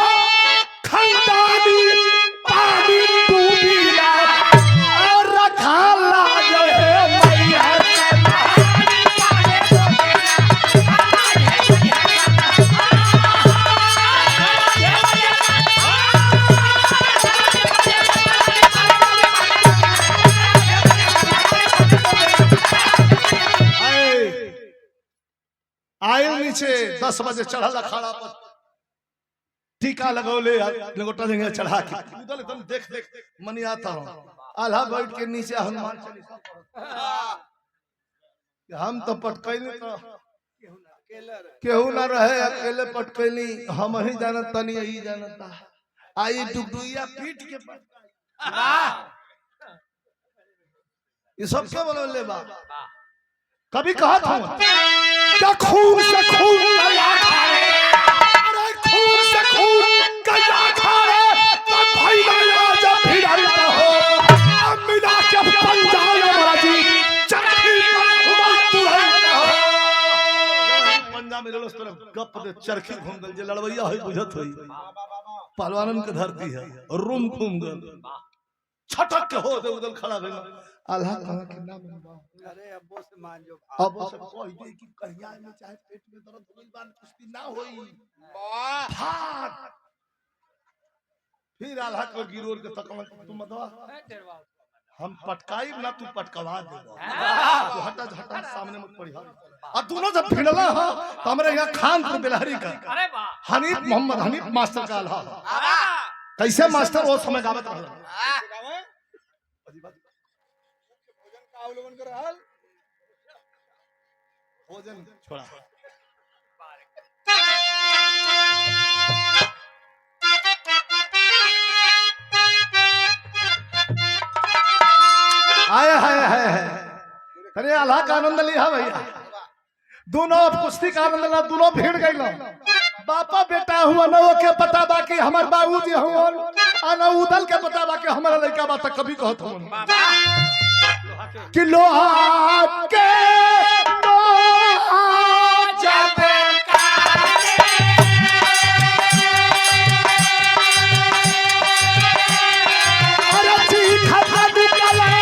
खंडानी पानी डूबीला और रखा लाज है मैया आयल नीचे 10 बजे चढ़ल अखाड़ा पर टीका लगौले लंगोटा जंगे चढ़ा के उदल एकदम देख देख मनी आता हूं आल्हा बैठ के नीचे हनुमान चालीसा पढ़ हम तो पटकैली तो केहू ना रहे अकेले पटकैली हम ही जानत तनी यही जानता आई डुगडुइया पीट के ये सब क्या बोले बा कभी कहा था क्या खून से खून कया खाए अरे खून से खून कया खाए तो भाई ना जब फिर आता हो अब मिला के पंजाल बाजी चरखी पर घुमा तू है हो पंजाब में रोज तरफ गप दे चरखी घूम गल जे लड़वैया होई बुझत होई पहलवानन के धरती है रूम घूम गल छटक के हो दे उदल खड़ा भेल आल्हा कहा के नाम अरे अब्बो से मान जो अब सब कह दे कि कहिया में चाहे पेट में दर्द होई बार कुश्ती ना होई भाग फिर आल्हा को गिरोर के तकवा तुम मतवा हम पटकाई ना तू पटकवा दे तू हटा हटा सामने मत पड़ी और दोनों जब भिड़ला हो तो हमरे यहाँ खानपुर बिलहरी का अरे वाह हनीफ मोहम्मद हनीफ मास्टर का आल्हा कैसे मास्टर वो समय गावत रहल भोजन का अवलोकन कर रहल भोजन छोड़ा आए हाय हाय अरे अल्लाह का आनंद लिया भैया दोनों कुश्ती का आनंद ला दोनों भीड़ गई बापा बेटा हुआ न के पता बाकी हमार बाबूजी हुआ न उदल के पता बाकी हमारा लड़का बात कभी कहत हो कि लोहा के जाते अरे जी खतरा निकले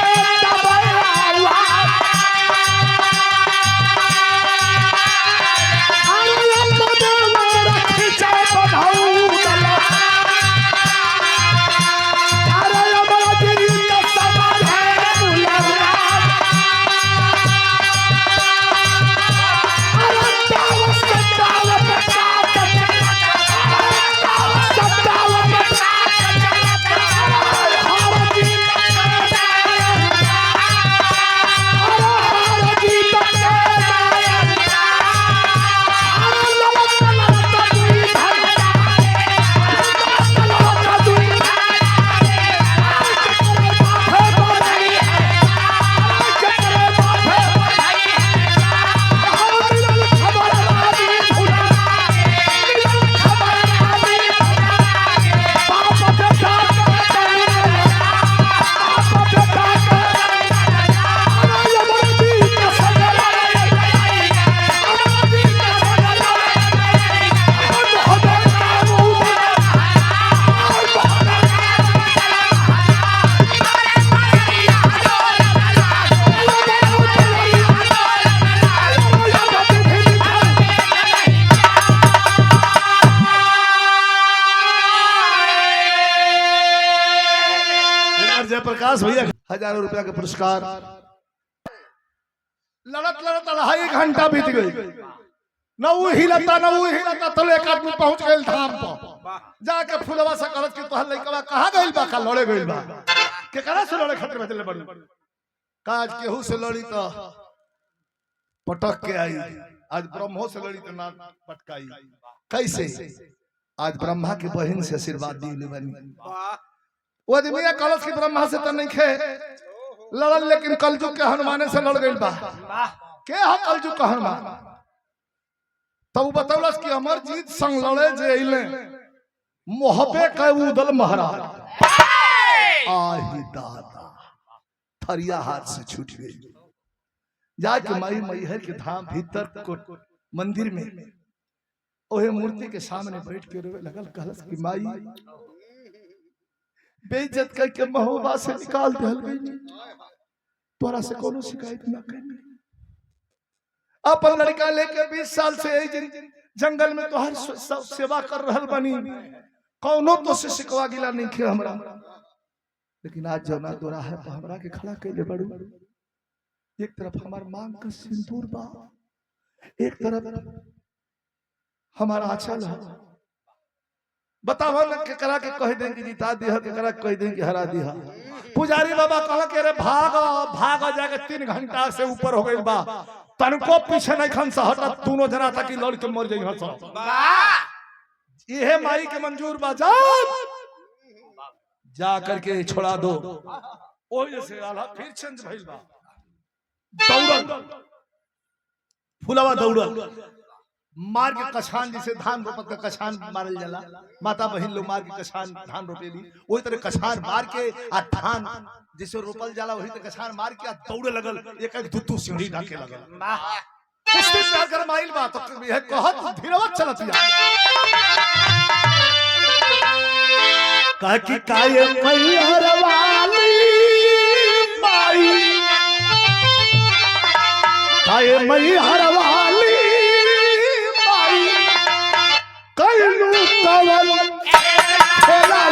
जयप्रकाश भैया हजारों रुपया का पुरस्कार लड़त लड़त 2.5 घंटा बीत गई न वो हिलता तो एक आदमी पहुंच गए धाम पर जाके फुलवा से कहत कि तोहर लइकवा कहां गइल बा का लड़े गइल बा केकरा से लड़े खातिर भेजले बड़ी काज केहू से लड़ी तो पटक के आई आज ब्रह्मो से लड़ी तो ना पटकाई कैसे आज ब्रह्मा की बहन से आशीर्वाद दी बनी वो आदमी कलश की ब्रह्मा से तो नहीं खे लड़ल लेकिन कलजुग के हनुमान से लड़ गइल बा के है कलजुग का हनुमान तब बतौलस कि अमर जीत संग लड़े जे अइले मोहबे के उदल महाराज आही दादा थरिया हाथ से छूट गई जाके माई मैहर के धाम भीतर को मंदिर में ओहे मूर्ति के सामने बैठ के रोवे लगल कहलस कि माई बेइज्जत करके महोबा से निकाल दिहल गई तोरा से कोनो शिकायत ना करनी अपन लड़का लेके 20 साल से जंगल में तोहर सेवा कर रहल बनी कौनो तो से शिकवा गिला नहीं खे हमरा लेकिन आज जो ना तोरा है तो हमरा के खड़ा कैले बड़ू एक तरफ हमार मांग का सिंदूर बा एक तरफ हमारा आंचल है बताओ ना के करा के कह दें कि जीता दिया के करा कह दें कि हरा दिया पुजारी बाबा कहा के रे भागो जाके 3 घंटा से ऊपर हो गई बा तनको पीछे नहीं खन से हटा दोनों जना था कि लड़ के मर जाई हंस ये माई के मंजूर बा जा करके छोड़ा दो ओ जैसे आला फिर चेंज भइल बा दौड़ल फुलवा दौड़ल मार के कछान जैसे धान रोपत के कछान मारल जाला माता बहिन लोग मार के कछान धान रोपेली वही तरह कछान मार के आ धान जैसे रोपल जाला वही तरह कछान मार के आ दौड़े लगल एक एक दुतू सीढ़ी ढाके लगल कुश्ती से कर माइल बा तो यह कहत धीरवत चलत जा कह कि काय मैहर वाली माई काय मैहर वाली कैलू कवल खेला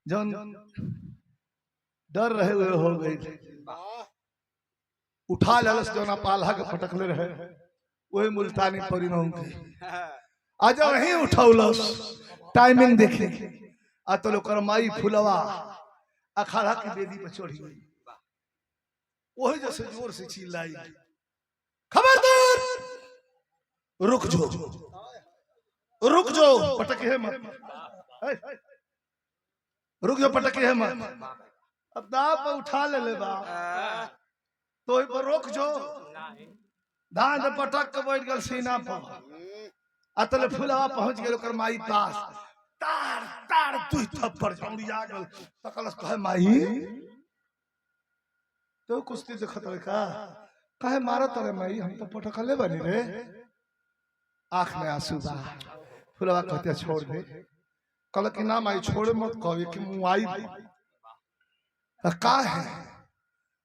जौन डर रहे हुए हो गई उठा ललस जौना पाला के फटकले रहे वही मुल्तानी परिणाम के आज वही उठौलस टाइमिंग देखे आ तो लोग माई फुलवा अखाड़ा की बेदी पर चढ़ी गई वही जैसे जोर से चिल्लाई खबरदार रुक जो पटके है मत रुक जो पटके है मत अब दाव पर उठा ले बा तो पर रोक जो धान दे पटक के बैठ गल सीना पर अतले फुलवा पहुंच गेल ओकर माई पास तार तार दुई थप्पड़ जौड़िया गेल तकलस कहे माई तो कुश्ती देखत रे का काहे मारत रे माई हम तो पटकले बनी रे आंख में आंसू बा फुलवा कहते छोड़ दे कल कि ना माई छोड़े मत कहे कि मुआई का है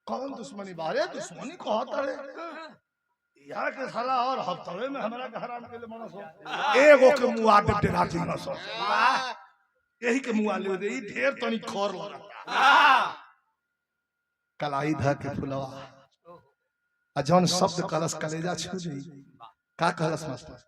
कौन दुश्मनी बारे दुश्मनी कहत रे यार के साला और हफ्तवे में हमरा के हराम के ले मनस एगो के मुआ दे डेराती मनस यही के मुआ ले दे ई ढेर तनी खर लगा कलाई धा के फुलवा आ जौन शब्द कलश कलेजा छू जाई का कहलस मास्टर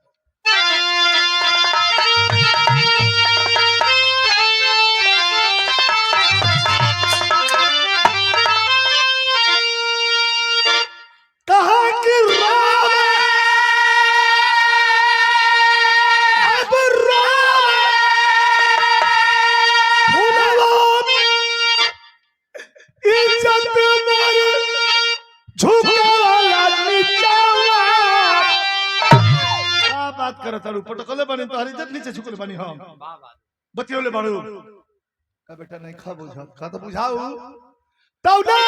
पटकले बनी तो हरी जब नीचे झुकले बनी हम बतियोले बाड़ू का बेटा नहीं खा बुझा का तो बुझाऊ तौना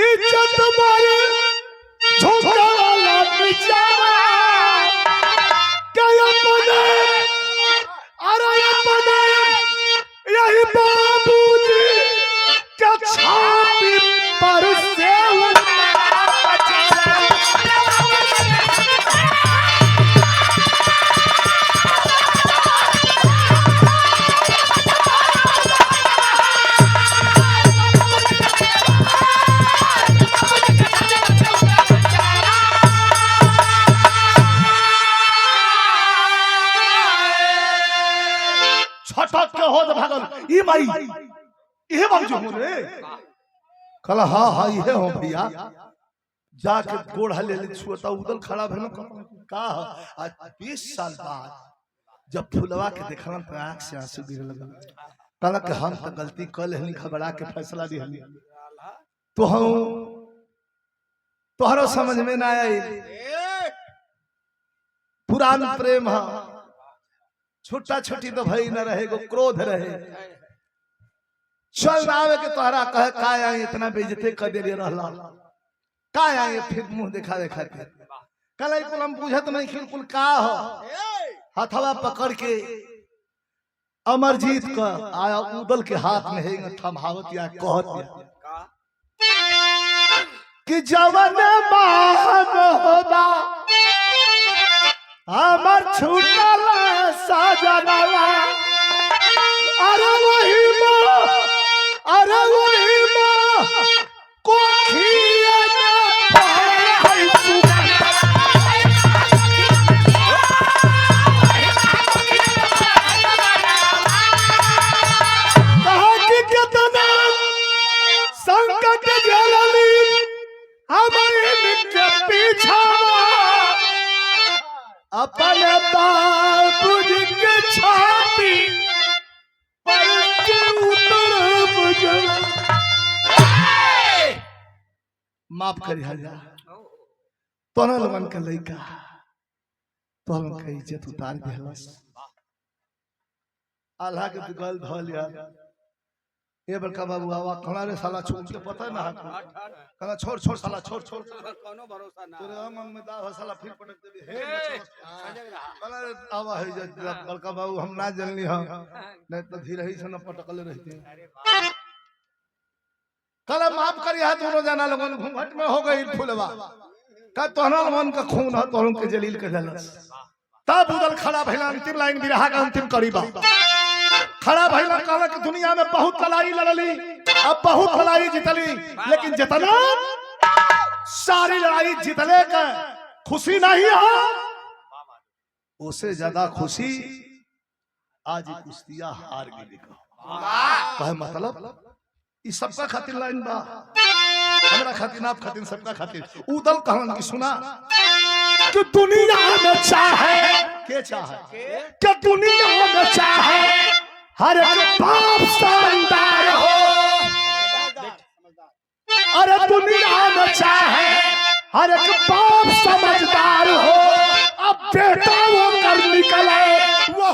इज्जत मारे झोंकाला बिचारा क्या अपने अरे अपने यही बाबूजी क्या छाती पर से ये माई ये बाबूजी हो रे कला हाँ ये हो भैया जाके गोड़ हले ले छुता उदल खड़ा भेल का आज 20 साल बाद जब फुलवा के देखला तो आंख से आंसू गिरे लगा कला के हम तो गलती कल हनी खबरा के फैसला दी हनी तो हम तोहरो समझ में ना आई पुरान प्रेम है छोटा छोटी तो भाई न रहे गो क्रोध रहे चल आवे के तोहरा कहे का आई इतना बेइज्जती कर दे रहला का आई फिर मुंह दिखा के कल कुल हम बुझत नहीं बिल्कुल का हो हथवा पकड़ के अमरजीत का आया उदल के हाथ में है थमावत या कहत कि जवन बाहन होदा अमर छूटल सजनवा अरे वही माँ कोखिया में पड़े कहा कि कितना संकट झेलली हमारे के पीछा अपने बाबूजी के छाती पर के उतर मुझे माफ करी हजा तोरा लोगन के लइका तोहन के इज्जत उतार देहलस अल्लाह के गल धल यार ए बड़का बाबू आवा खड़ा रे साला छोड़ के पता ना कला छोड़ साला छोड़ कोनो भरोसा ना तेरे मन में दाव साला फिर पटक दे हे कला आवा है बड़का बाबू हम ना जानली हम नहीं तो धीरे ही से न पटकले रहते कला माफ करी हाथ दोनों जाना लोगन घूंघट में हो गई फुलवा का तोहरा मन का खून है तोहन के जलील के जलस तब उदल खड़ा भैला अंतिम लाइन बिरहा का अंतिम कड़ी बा खड़ा भैला कहला कि दुनिया में बहुत लड़ाई लड़ली अब बहुत लड़ाई जीतली लेकिन जितना सारी लड़ाई जीतने का खुशी नहीं है उससे ज्यादा खुशी आज कुश्तियां हार गई का मतलब इस सबका खातिर लाइन बा हमरा खातिर आप खातिर सबका खातिर उदल कहलन की सुना कि दुनिया में चाहे के चाहे कि दुनिया में चाहे हर एक बाप समझदार हो अरे दुनिया में चाहे हर एक बाप समझदार हो अब बेटा वो कर निकले वो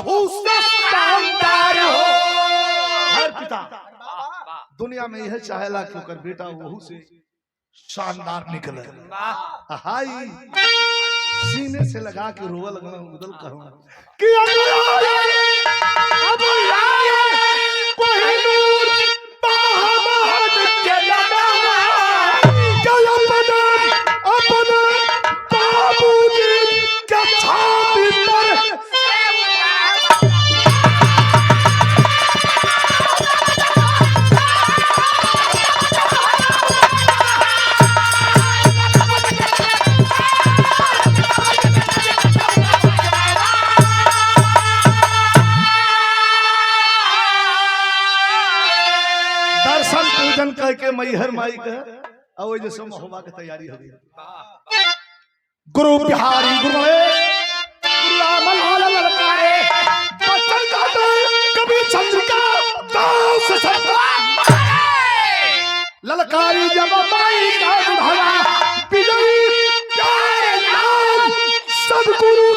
शानदार हो हर पिता दुनिया में यह चाहेला कि ओकर बेटा वहू से शानदार निकले हाय सीने से लगा के रोवा लगना उदल कहूं कि अब कोहिनूर बाहमद के लगावा अपना बाबूजी के छाती पर के मैहर माई के अब जैसे होबा के तैयारी हो गई गुरु बिहारी गुरु ललकारे बचन गाते कभी चंद्रिका गांव से ललकारी जब माई का बुढ़ावा बिजली प्यारे लाल सदगुरु